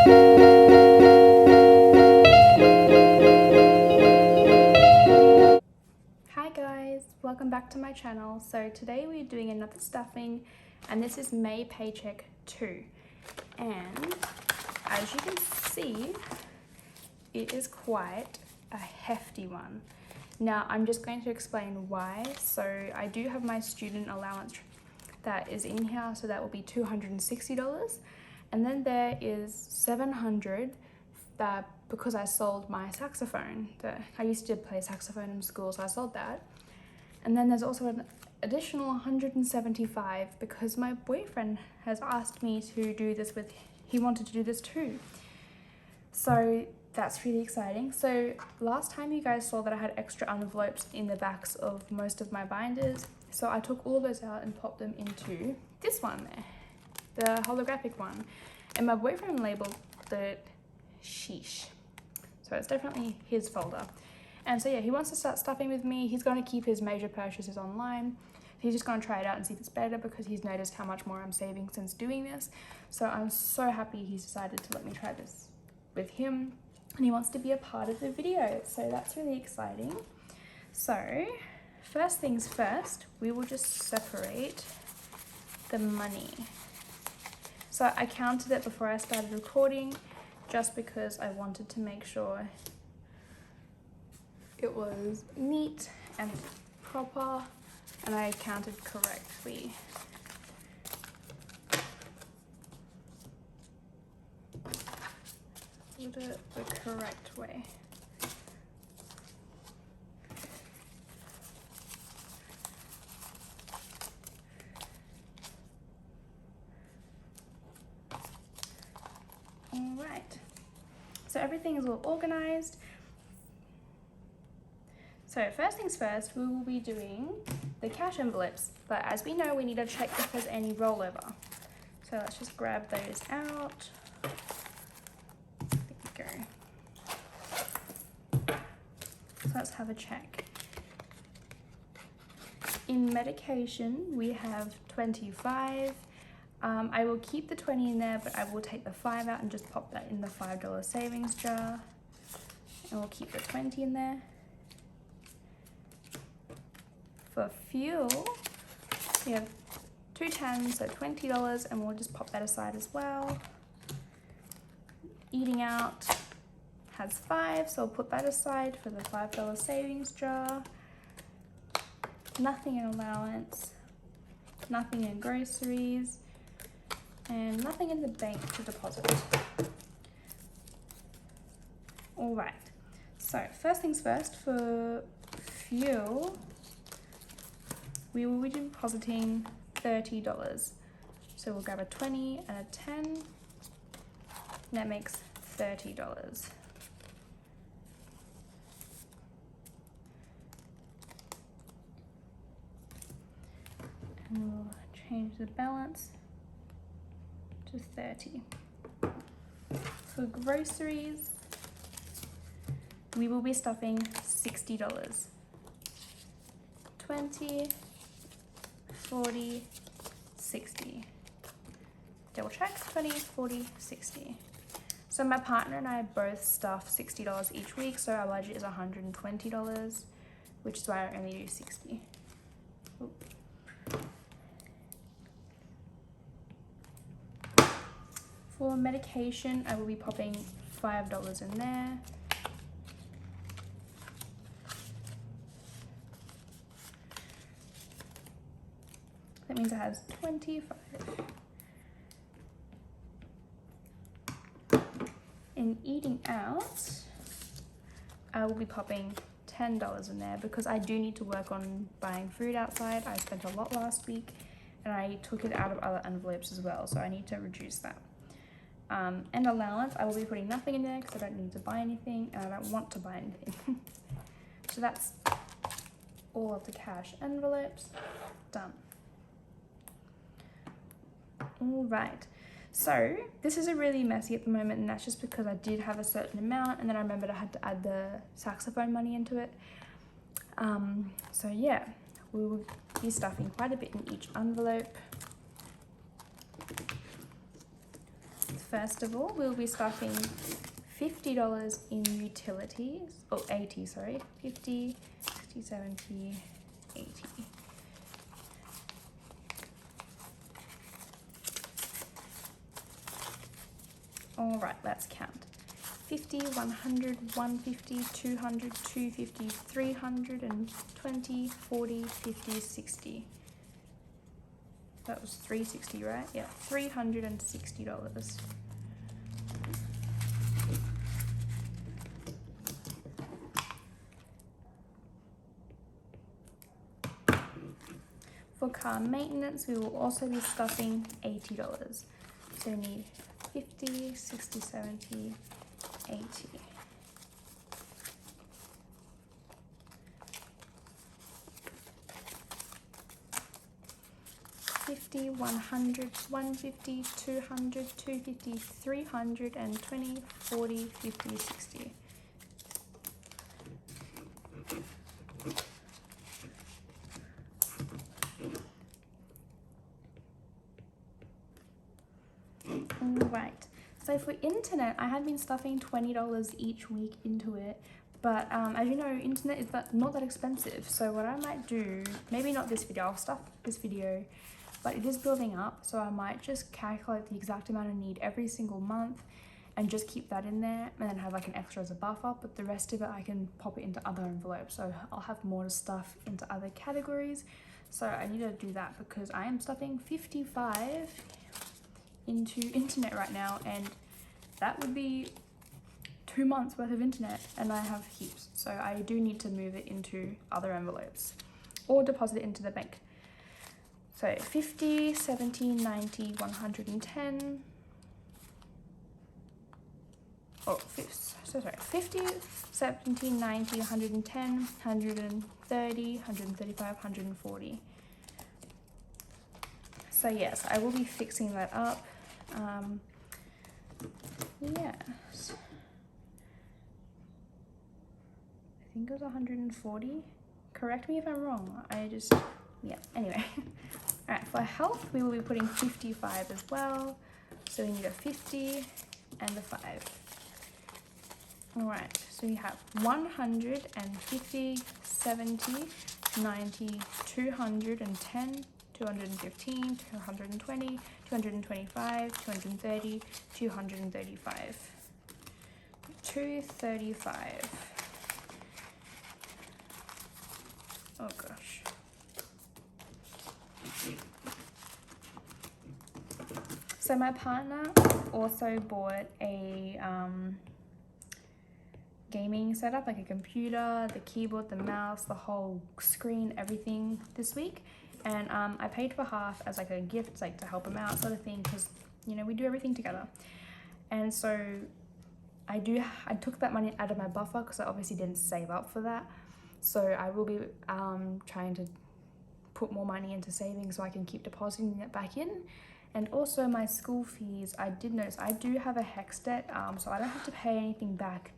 Hi guys, welcome back to my channel. So today we're doing another stuffing, and this is May paycheck 2. And as you can see, it is quite a hefty one. Now I'm just going to explain why. So I do have my student allowance that is in here, so that will be $260. And then there is $700 that, because I sold my saxophone, that I used to play saxophone in school, so I sold that. And then there's also an additional $175 because my boyfriend has asked me to do this with, he wanted to do this too. So that's really exciting. So last time you guys saw that I had extra envelopes in the backs of most of my binders. So I took all those out and popped them into this one there, the holographic one. And my boyfriend labeled it sheesh. So it's definitely his folder. And so yeah, he wants to start stuffing with me. He's going to keep his major purchases online. He's just going to try it out and see if it's better because he's noticed how much more I'm saving since doing this. So I'm so happy he's decided to let me try this with him. And he wants to be a part of the video. So that's really exciting. So first things first, we will just separate the money. So I counted it before I started recording just because I wanted to make sure it was neat and proper and I counted correctly. Did it the correct way. Alright, so everything is all organized. So first things first, we will be doing the cash envelopes, but as we know, we need to check if there's any rollover. So let's just grab those out. There we go. So let's have a check. In medication, we have 25. I will keep the 20 in there, but I will take the 5 out and just pop that in the $5 savings jar. And we'll keep the 20 in there. For fuel, we have 2 tens, so $20, and we'll just pop that aside as well. Eating out has 5, so I'll put that aside for the $5 savings jar. Nothing in allowance, nothing in groceries, and nothing in the bank to deposit. All right, so first things first, for fuel, we will be depositing $30. So we'll grab a 20 and a 10, and that makes $30. And we'll change the balance to 30. For groceries, we will be stuffing $60. 20, 40, 60. Double check, 20, 40, 60. So my partner and I both stuff $60 each week, so our budget is $120, which is why I only do 60. Ooh. For medication, I will be popping $5 in there. That means it has 25. In eating out, I will be popping $10 in there because I do need to work on buying food outside. I spent a lot last week and I took it out of other envelopes as well, so I need to reduce that. And allowance, I will be putting nothing in there because I don't need to buy anything and I don't want to buy anything. So that's all of the cash envelopes done. All right, so this is a really messy at the moment, and that's just because I did have a certain amount and then I remembered I had to add the saxophone money into it. So yeah, we will be stuffing quite a bit in each envelope. first of all, we'll be stuffing $50 in utilities, or 80, sorry, 50, 60, 70, 80. All right, let's count. 50, 100, 150, 200, 250, 320, 40, 50, 60. That was 360, right? Yeah, $360. For car maintenance, we will also be stuffing $80. So we need 50, 60, 70, 80. $50, 100, 150, 200, 250, 320, 40, 50, 60. Right, so for internet, I had been stuffing $20 each week into it, but as you know, internet is not that expensive. So what I might do, maybe not this video, I'll stuff this video, but it is building up, so I might just calculate the exact amount I need every single month and just keep that in there, and then have like an extra as a buffer, but the rest of it I can pop it into other envelopes, so I'll have more stuff into other categories. So I need to do that because I am stuffing 55 into internet right now, and that would be 2 months worth of internet, and I have heaps, so I do need to move it into other envelopes or deposit it into the bank. So 50, 70, 90, 110, oh, so sorry, 50, 70, 90, 110, 130, 135, 140. So yes, I will be fixing that up. Yes, I think it was 140. Correct me if I'm wrong. Yeah, anyway. All right, for health, we will be putting 55 as well. So we need a 50 and a 5. All right, so we have 150, 70, 90, 210, 215, 220, 225, 230, 235. 235. Oh gosh. So my partner also bought a gaming setup, like a computer, the keyboard, the mouse, the whole screen, everything this week. And I paid for half as like a gift, like to help him out sort of thing, because, you know, we do everything together. And so I took that money out of my buffer because I obviously didn't save up for that. So I will be trying to put more money into savings so I can keep depositing it back in. And also my school fees, I did notice I do have a HEX debt, so I don't have to pay anything back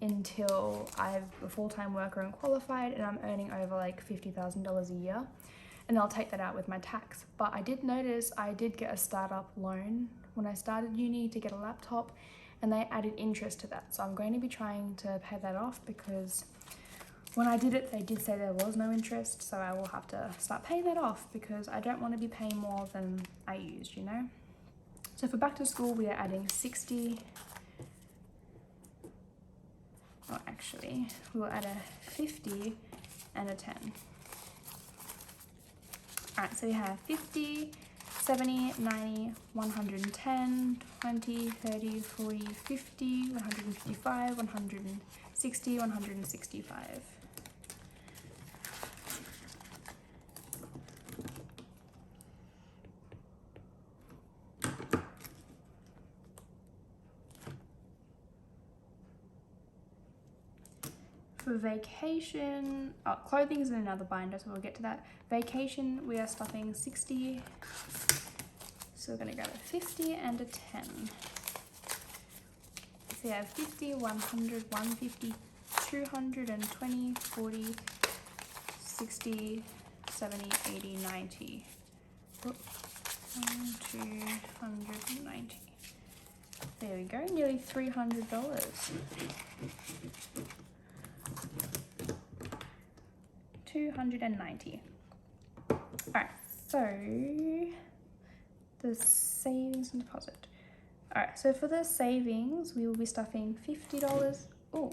until I'm a full-time worker and qualified, and I'm earning over like $50,000 a year, and I'll take that out with my tax. But I did notice I did get a startup loan when I started uni to get a laptop, and they added interest to that. So I'm going to be trying to pay that off, because when I did it, they did say there was no interest, so I will have to start paying that off because I don't want to be paying more than I used, you know? So for back to school, we are adding 60. Oh, actually, we will add a 50 and a 10. All right, so we have 50, 70, 90, 110, 20, 30, 40, 50, 155, 160, 165. For vacation, clothing is in another binder, so we'll get to that. Vacation, we are stuffing 60. So we're gonna grab a 50 and a 10. So we have 50, 100, 150, 220, 40, 60, 70, 80, 90. Oh, 290. There we go, nearly $300. $290. Alright, so the savings and deposit. Alright, so for the savings, we will be stuffing $50. Oh,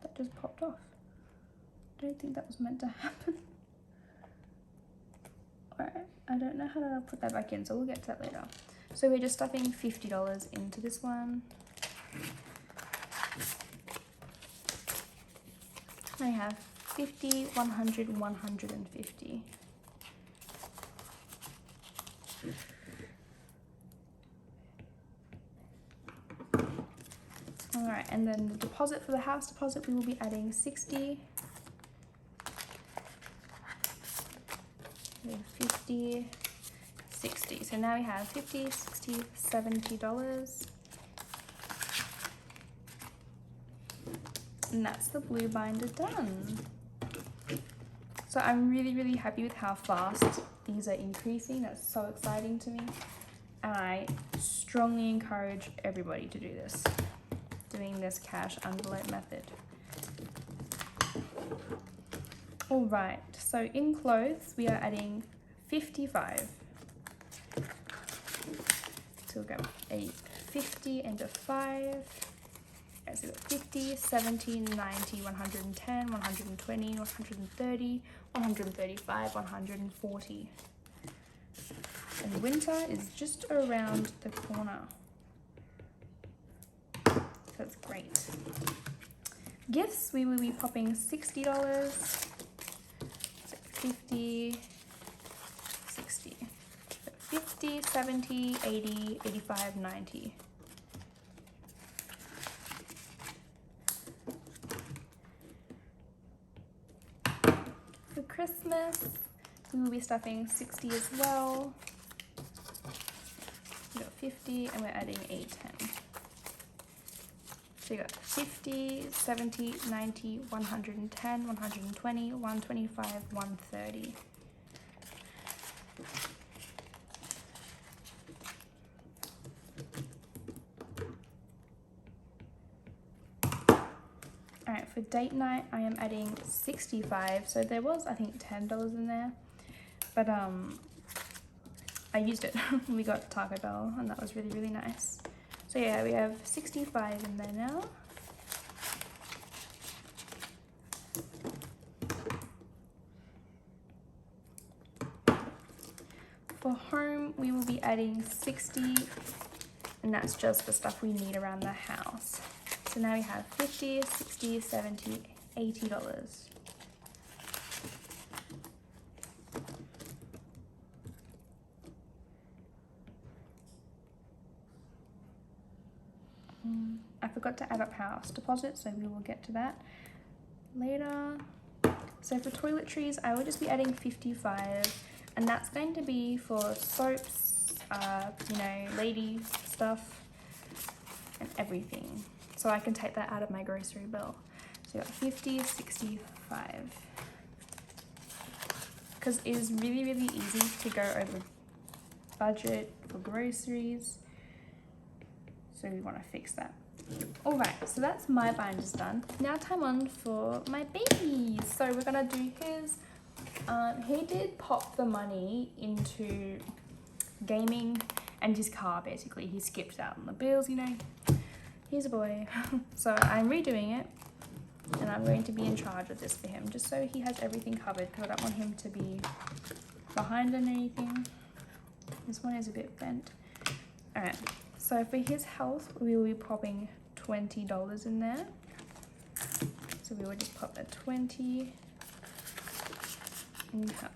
that just popped off. I don't think that was meant to happen. Alright, I don't know how to put that back in, so we'll get to that later. So we're just stuffing $50 into this one. I have 50, 100, 150. Alright, and then the deposit for the house deposit, we will be adding 60. 50, 60. So now we have 50, 60, $70. And that's the blue binder done. So I'm really happy with how fast these are increasing. That's so exciting to me. And I strongly encourage everybody to do this. Doing this cash envelope method. Alright, so in clothes we are adding 55. So we'll go a 50 and a 5. Okay, so we've got 50, 70, 90, 110, 120, 130, 135, 140. And winter is just around the corner. So that's great. Gifts, we will be popping $60. 50, 60, 50, 70, 80, 85, 90. For Christmas, we will be stuffing 60 as well. We got 50 and we're adding a 10. So you got 50, 70, 90, 110, 120, 125, 130. Alright, for date night, I am adding 65. So there was, I think, $10 in there. But I used it. We got Taco Bell and that was really nice. So yeah, we have 65 in there now. For home, we will be adding 60, and that's just the stuff we need around the house. So now we have 50, 60, 70, $80. I forgot to add up house deposit, so we will get to that later. So for toiletries, I will just be adding 55, and that's going to be for soaps, you know, lady stuff and everything. So I can take that out of my grocery bill. So you got 50, 65. Because it is really easy to go over budget for groceries. So we want to fix that. Alright, so that's my binders done. Now time on for my baby. So we're gonna do his. He did pop the money into gaming and his car basically. He skipped out on the bills, you know. He's a boy. So I'm redoing it and I'm going to be in charge of this for him just so he has everything covered because I don't want him to be behind on anything. This one is a bit bent. Alright. So for his health, we will be popping $20 in there. So we will just pop a 20 in health.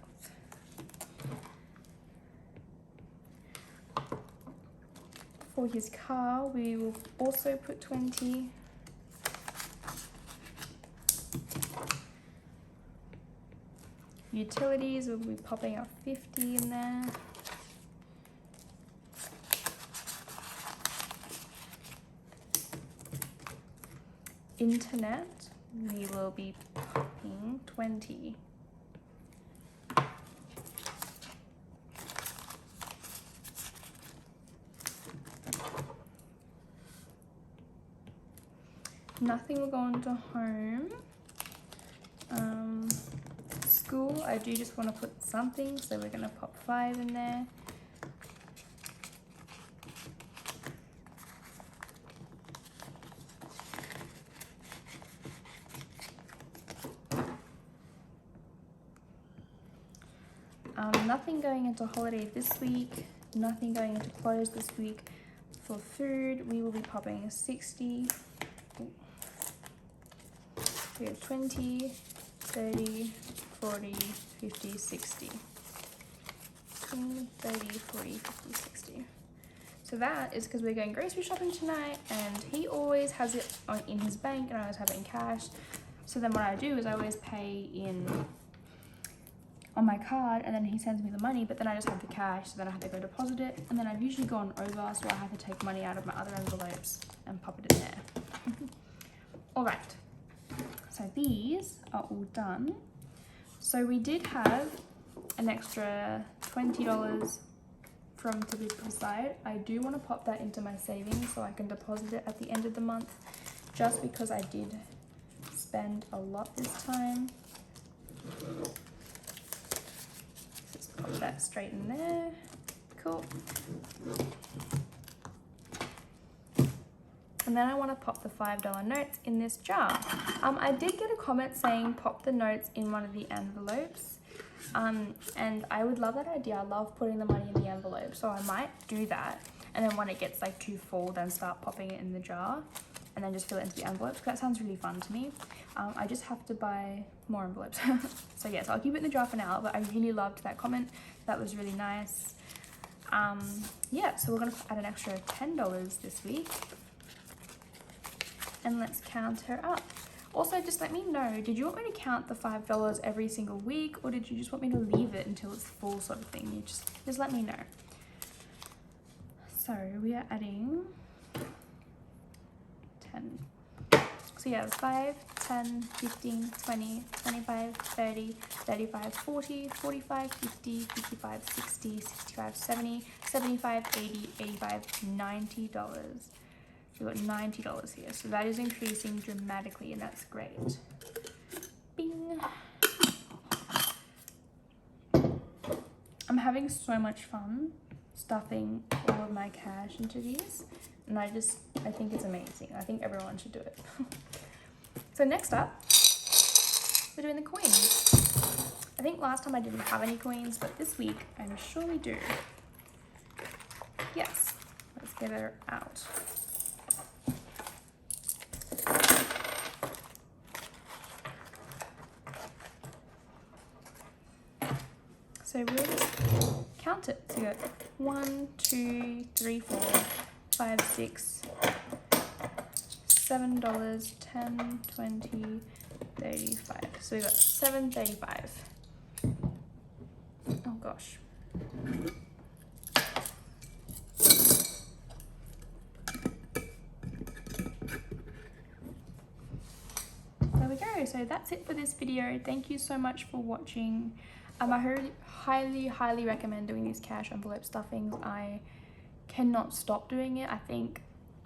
For his car, we will also put 20. Utilities, we'll be popping a 50 in there. Internet, we will be popping 20. nothing will go into home. School, I do just want to put something, so we're going to pop 5 in there. Nothing going into holiday this week, nothing going into clothes this week. For food, we will be popping 60. We have 20, 30, 40, 50, 60. 20, 30, 40, 50, 60. So that is because we're going grocery shopping tonight, and he always has it in his bank and I always have it in cash. So then what I do is I always pay on my card, and then he sends me the money, but then I just have the cash, so then I have to go deposit it, and then I've usually gone over, so I have to take money out of my other envelopes and pop it in there. All right, so these are all done. So we did have an extra $20 from to be put aside. I do want to pop that into my savings so I can deposit it at the end of the month, just because I did spend a lot this time. Pop that straight in there. Cool. And then I want to pop the $5 notes in this jar. I did get a comment saying pop the notes in one of the envelopes. And I would love that idea. I love putting the money in the envelope, so I might do that. And then when it gets like too full, then start popping it in the jar and then just fill it into the envelopes, because that sounds really fun to me. I just have to buy more envelopes. So yes, I'll keep it in the jar for now, but I really loved that comment. That was really nice. Yeah, so we're gonna add an extra $10 this week. And let's count her up. Also, just let me know, did you want me to count the $5 every single week, or did you just want me to leave it until it's full sort of thing? You just let me know. So we are adding 10. So yeah, 5, 10, 15, 20, 25, 30, 35, 40, 45, 50, 55, 60, 65, 70, 75, 80, 85, $90. We've got $90 here. So that is increasing dramatically, and that's great. Bing. I'm having so much fun stuffing all of my cash into these. And I think it's amazing. I think everyone should do it. So next up, we're doing the coins. I think last time I didn't have any coins, but this week I'm sure we do. Yes, let's get her out. So we'll just count it. So you got 1, 2, 3, 4, 5, 6, $7, 10, 20, 35. So we got $7.35. Oh gosh. There we go. So that's it for this video. Thank you so much for watching. I highly recommend doing these cash envelope stuffings. I cannot stop doing it. I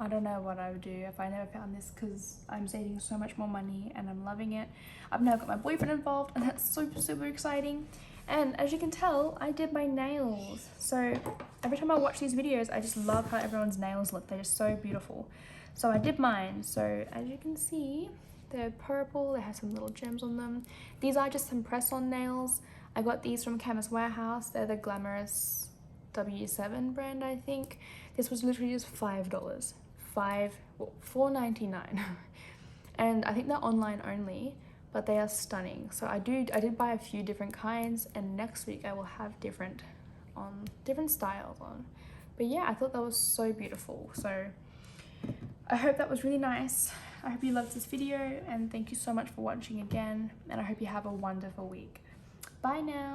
don't know what I would do if I never found this, because I'm saving so much more money and I'm loving it. I've now got my boyfriend involved, and that's super exciting. And as you can tell, I did my nails. So every time I watch these videos, I just love how everyone's nails look. They're just so beautiful. So I did mine. So as you can see, they're purple. They have some little gems on them. These are just some press-on nails. I got these from Chemist Warehouse. They're the Glamorous W7 brand, I think. This was literally just $5. $4.99. And I think they're online only, but they are stunning. So I did buy a few different kinds, and next week I will have different styles on. But yeah, I thought that was so beautiful. So I hope that was really nice. I hope you loved this video, and thank you so much for watching again, and I hope you have a wonderful week. Bye now.